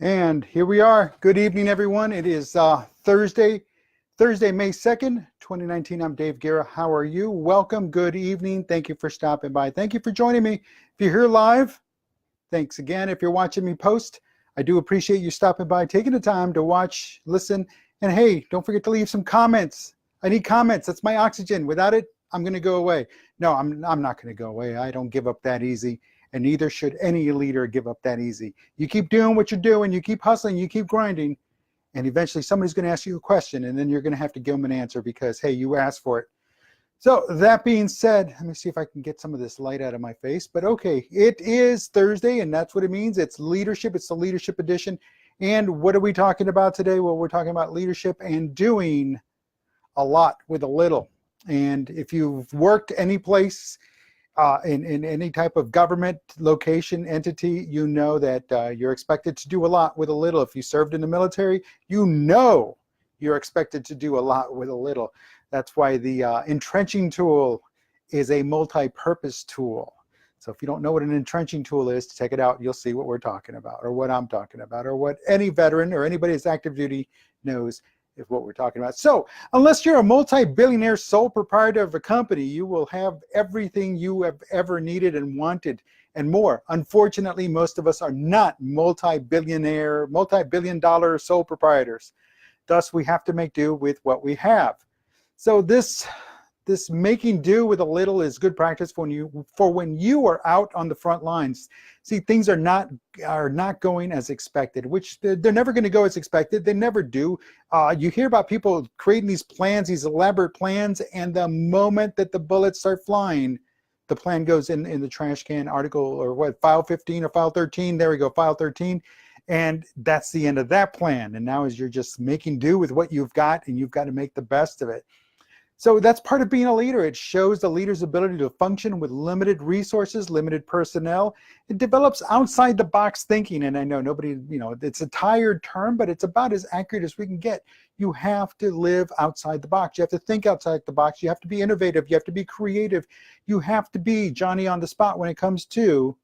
And here we are. Good evening, everyone. It is Thursday, May 2nd, 2019. I'm Dave Guerra. How are you? Welcome. Good evening. Thank you for stopping by. Thank you for joining me. If you're here live, thanks again. If you're watching me post, I do appreciate you stopping by, taking the time to watch, listen, and hey, don't forget to leave some comments. I need comments. That's my oxygen. Without it, I'm going to go away. No, I'm not going to go away. I don't give up that easy. And neither should any leader give up that easy. You keep doing what you're doing, you keep hustling, you keep grinding, and eventually somebody's going to ask you a question, and then you're going to have to give them an answer because, hey, you asked for it. So that being said, let me see if I can get some of this light out of my face. But okay, it is Thursday, and that's what it means. It's leadership. It's the leadership edition. And what are we talking about today? Well, we're talking about leadership and doing a lot with a little. And if you've worked any place, in any type of government location entity, you know that you're expected to do a lot with a little. If you served in the military, you know you're expected to do a lot with a little. That's why the entrenching tool is a multi-purpose tool. So if you don't know what an entrenching tool is, check it out. You'll see what we're talking about, or what I'm talking about, or what any veteran or anybody that's active duty knows is what we're talking about. So unless you're a multi-billionaire sole proprietor of a company, you will have everything you have ever needed and wanted and more. Unfortunately, most of us are not multi-billion dollar sole proprietors. Thus, we have to make do with what we have. So this making do with a little is good practice for when you are out on the front lines. See, things are not going as expected, which they're never going to go as expected. They never do. You hear about people creating these plans, these elaborate plans, and the moment that the bullets start flying, the plan goes in the trash can. Article or what, file 15 or file 13. There we go, file 13. And that's the end of that plan. And now as you're just making do with what you've got, and you've got to make the best of it. So that's part of being a leader. It shows the leader's ability to function with limited resources, limited personnel. It develops outside the box thinking. And I know nobody, it's a tired term, but it's about as accurate as we can get. You have to live outside the box. You have to think outside the box. You have to be innovative. You have to be creative. You have to be Johnny on the spot when it comes to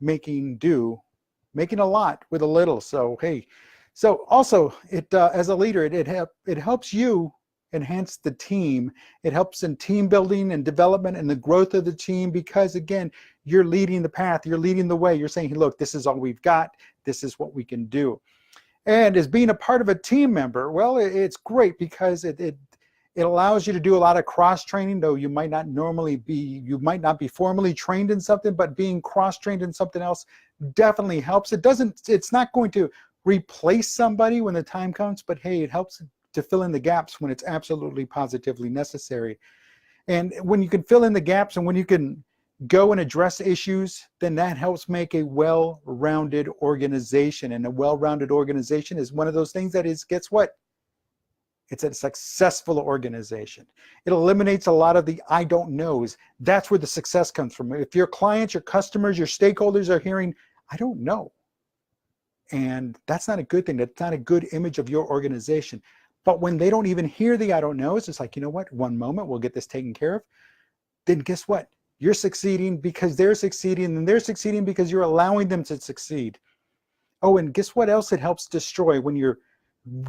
making a lot with a little. So, hey, so also it as a leader, it helps you enhance the team. It helps in team building and development and the growth of the team, because again, you're leading the path, you're leading the way. You're saying, hey, look, this is all we've got, this is what we can do. And as being a part of a team member, well, it's great because it allows you to do a lot of cross training, though you might not be formally trained in something, but being cross trained in something else definitely helps. It's not going to replace somebody when the time comes, but hey, it helps to fill in the gaps when it's absolutely positively necessary. And when you can fill in the gaps and when you can go and address issues, then that helps make a well-rounded organization. And a well-rounded organization is one of those things that is, guess what? It's a successful organization. It eliminates a lot of the I don't knows. That's where the success comes from. If your clients, your customers, your stakeholders are hearing, I don't know. And that's not a good thing. That's not a good image of your organization. But when they don't even hear the I don't know, it's just like, you know what, one moment, we'll get this taken care of. Then guess what? You're succeeding because they're succeeding, and they're succeeding because you're allowing them to succeed. Oh, and guess what else it helps destroy when you're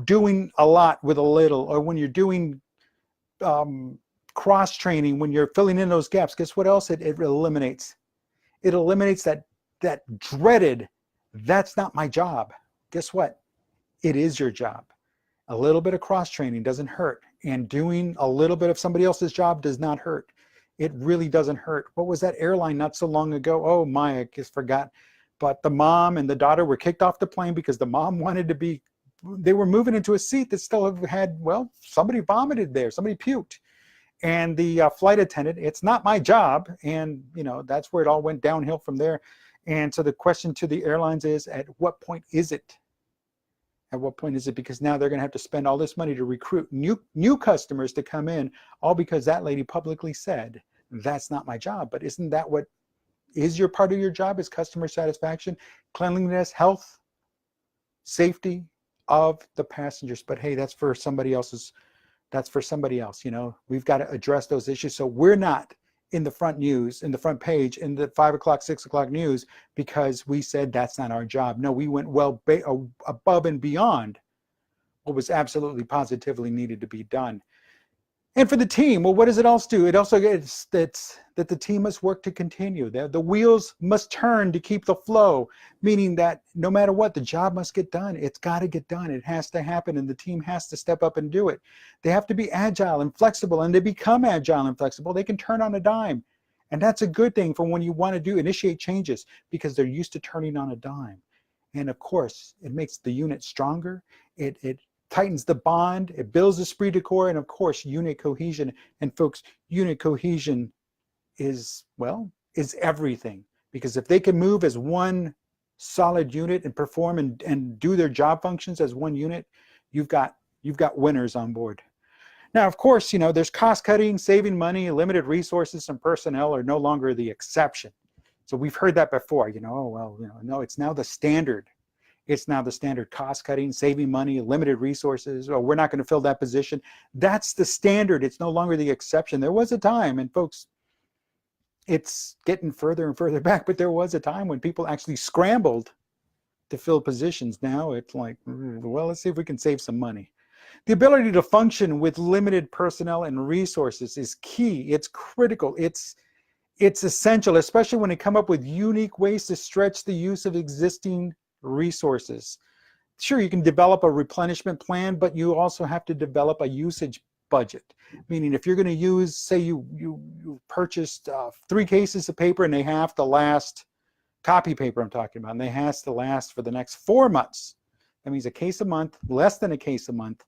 doing a lot with a little, or when you're doing cross-training, when you're filling in those gaps, guess what else it eliminates? It eliminates that dreaded, that's not my job. Guess what? It is your job. A little bit of cross-training doesn't hurt, and doing a little bit of somebody else's job does not hurt. It really doesn't hurt. What was that airline not so long ago? Oh my, I just forgot. But the mom and the daughter were kicked off the plane because the mom wanted to be, they were moving into a seat that still had, well, somebody vomited there, somebody puked. And the flight attendant, it's not my job. And that's where it all went downhill from there. And so the question to the airlines is, at what point is it? At what point is it? Because now they're going to have to spend all this money to recruit new customers to come in, all because that lady publicly said, that's not my job. But isn't that what is your part of your job, is customer satisfaction, cleanliness, health, safety of the passengers? But hey, that's for somebody else. We've got to address those issues. So we're not in the front news, in the front page, in the 5 o'clock, 6 o'clock news, because we said that's not our job. No, we went well above and beyond what was absolutely positively needed to be done. And for the team, well, what does it also do? It also gets that the team must work to continue. The wheels must turn to keep the flow, meaning that no matter what, the job must get done. It's got to get done. It has to happen, and the team has to step up and do it. They have to be agile and flexible, and they become agile and flexible. They can turn on a dime. And that's a good thing for when you want to initiate changes, because they're used to turning on a dime. And of course, it makes the unit stronger. It tightens the bond, it builds esprit de corps, and of course, unit cohesion. And folks, unit cohesion is everything. Because if they can move as one solid unit and perform and do their job functions as one unit, you've got winners on board. Now, of course, there's cost cutting, saving money, limited resources, and personnel are no longer the exception. So we've heard that before, no, it's now the standard. It's now the standard: cost cutting, saving money, limited resources. Oh, we're not going to fill that position. That's the standard. It's no longer the exception. There was a time, and folks, it's getting further and further back, but there was a time when people actually scrambled to fill positions. Now it's like, well, let's see if we can save some money. The ability to function with limited personnel and resources is key. It's critical. It's essential, especially when they come up with unique ways to stretch the use of existing resources. Sure, you can develop a replenishment plan, but you also have to develop a usage budget. Meaning, if you're going to use, say you purchased 3 cases of paper and they have to last, copy paper I'm talking about, and they have to last for the next 4 months. That means a case a month, less than a case a month.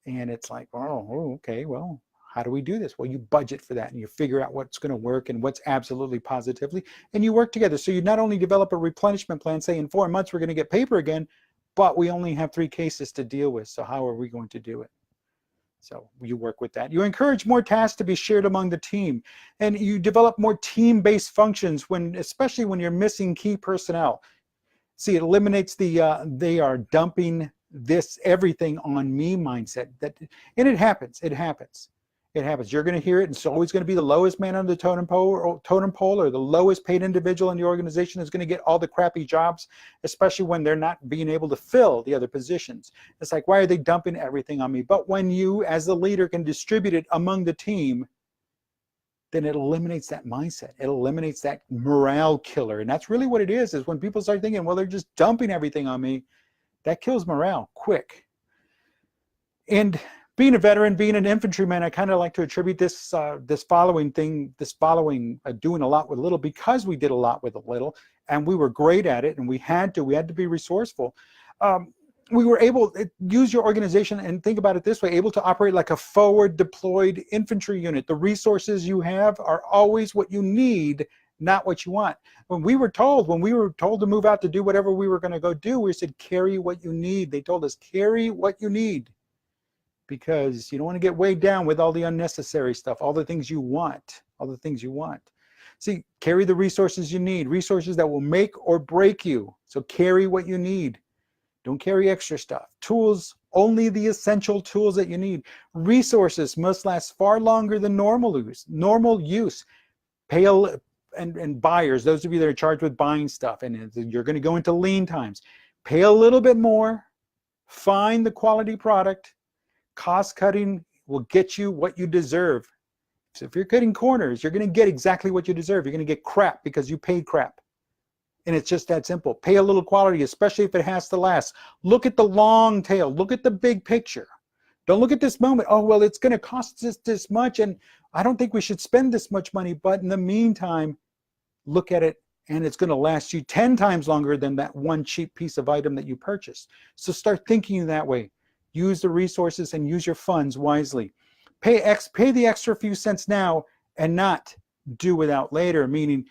And it's like, oh, okay, well, how do we do this? Well, you budget for that and you figure out what's going to work and what's absolutely positively, and you work together. So you not only develop a replenishment plan, say in 4 months we're going to get paper again, but we only have 3 cases to deal with. So how are we going to do it? So you work with that. You encourage more tasks to be shared among the team, and you develop more team-based functions especially when you're missing key personnel. See, it eliminates the they are dumping everything on me mindset. And it happens. You're going to hear it, and it's always going to be the lowest man on the totem pole, or the lowest paid individual in the organization is going to get all the crappy jobs, especially when they're not being able to fill the other positions. It's like, why are they dumping everything on me? But when you, as the leader, can distribute it among the team, then it eliminates that mindset. It eliminates that morale killer. And that's really what it is when people start thinking, well, they're just dumping everything on me. That kills morale quick. And being a veteran, being an infantryman, I kind of like to attribute this following doing a lot with little, because we did a lot with a little, and we were great at it, and we had to be resourceful. We were able to use your organization, and think about it this way, able to operate like a forward deployed infantry unit. The resources you have are always what you need, not what you want. When we were told to move out to do whatever we were going to go do, we said, carry what you need. They told us, carry what you need, because you don't want to get weighed down with all the unnecessary stuff, all the things you want. See, carry the resources you need, resources that will make or break you. So carry what you need. Don't carry extra stuff. Tools, only the essential tools that you need. Resources must last far longer than normal use. And buyers, those of you that are charged with buying stuff, and you're going to go into lean times, pay a little bit more, find the quality product. Cost cutting will get you what you deserve. So if you're cutting corners, you're going to get exactly what you deserve. You're going to get crap because you paid crap. And it's just that simple. Pay a little quality, especially if it has to last. Look at the long tail. Look at the big picture. Don't look at this moment. Oh, well, it's going to cost us this much, and I don't think we should spend this much money. But in the meantime, look at it, and it's going to last you 10 times longer than that one cheap piece of item that you purchased. So start thinking that way. Use the resources and use your funds wisely. Pay the extra few cents now and not do without later, meaning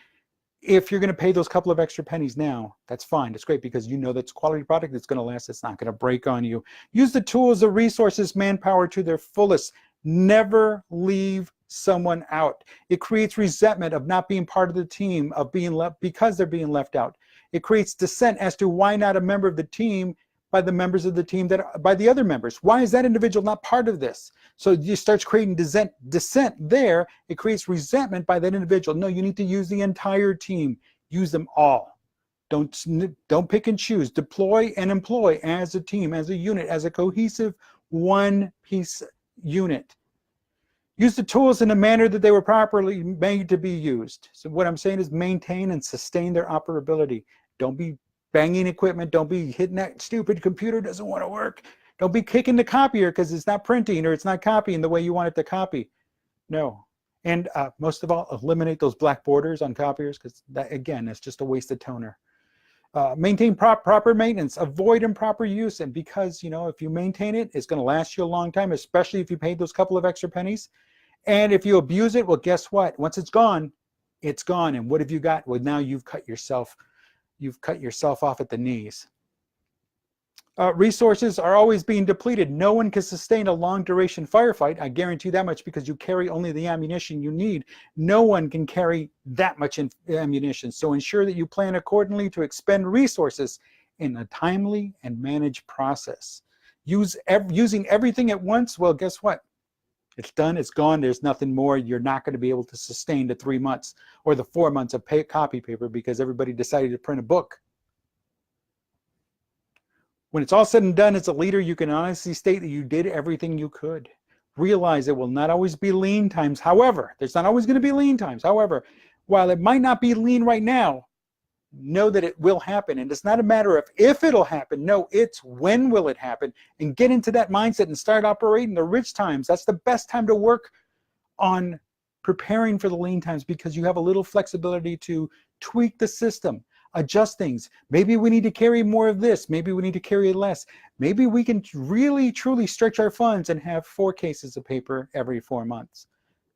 if you're going to pay those couple of extra pennies now, that's fine. It's great, because you know that's quality product that's going to last. It's not going to break on you. Use the tools, the resources, manpower to their fullest. Never leave someone out. It creates resentment of not being part of the team, of being left because they're being left out. It creates dissent as to why not a member of the team, by the members of the team by the other members. Why is that individual not part of this? So you start creating dissent there. It creates resentment by that individual. No, you need to use the entire team. Use them all. Don't pick and choose. Deploy and employ as a team, as a unit, as a cohesive one-piece unit. Use the tools in a manner that they were properly made to be used. So what I'm saying is maintain and sustain their operability. Don't be banging equipment. Don't be hitting that stupid computer doesn't want to work. Don't be kicking the copier because it's not printing or it's not copying the way you want it to copy. No. And most of all, eliminate those black borders on copiers because that, again, that's just a waste of toner. Maintain proper maintenance. Avoid improper use. And because, you know, if you maintain it, it's going to last you a long time, especially if you paid those couple of extra pennies. And if you abuse it, well, guess what? Once it's gone, it's gone. And what have you got? Well, now you've cut yourself off at the knees. Resources are always being depleted. No one can sustain a long duration firefight. I guarantee that much because you carry only the ammunition you need. No one can carry that much ammunition. So ensure that you plan accordingly to expend resources in a timely and managed process. Using everything at once, well, guess what? It's done, it's gone, there's nothing more. You're not going to be able to sustain the 3 months or the 4 months of copy paper because everybody decided to print a book. When it's all said and done, as a leader, you can honestly state that you did everything you could. Realize it will not always be lean times. However, there's not always going to be lean times. However, while it might not be lean right now, know that it will happen. And it's not a matter of if it'll happen. No, it's when will it happen. And get into that mindset and start operating the rich times. That's the best time to work on preparing for the lean times because you have a little flexibility to tweak the system, adjust things. Maybe we need to carry more of this. Maybe we need to carry less. Maybe we can really, truly stretch our funds and have 4 cases of paper every 4 months.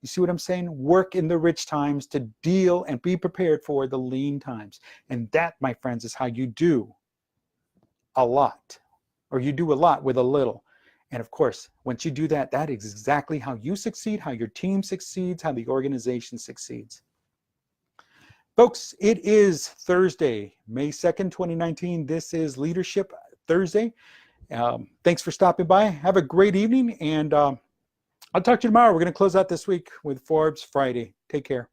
You see what I'm saying? Work in the rich times to deal and be prepared for the lean times. And that, my friends, is how you do a lot, or you do a lot with a little. And of course, once you do that, that is exactly how you succeed, how your team succeeds, how the organization succeeds. Folks, it is Thursday, May 2nd, 2019. This is Leadership Thursday. Thanks for stopping by. Have a great evening, and I'll talk to you tomorrow. We're going to close out this week with Forbes Friday. Take care.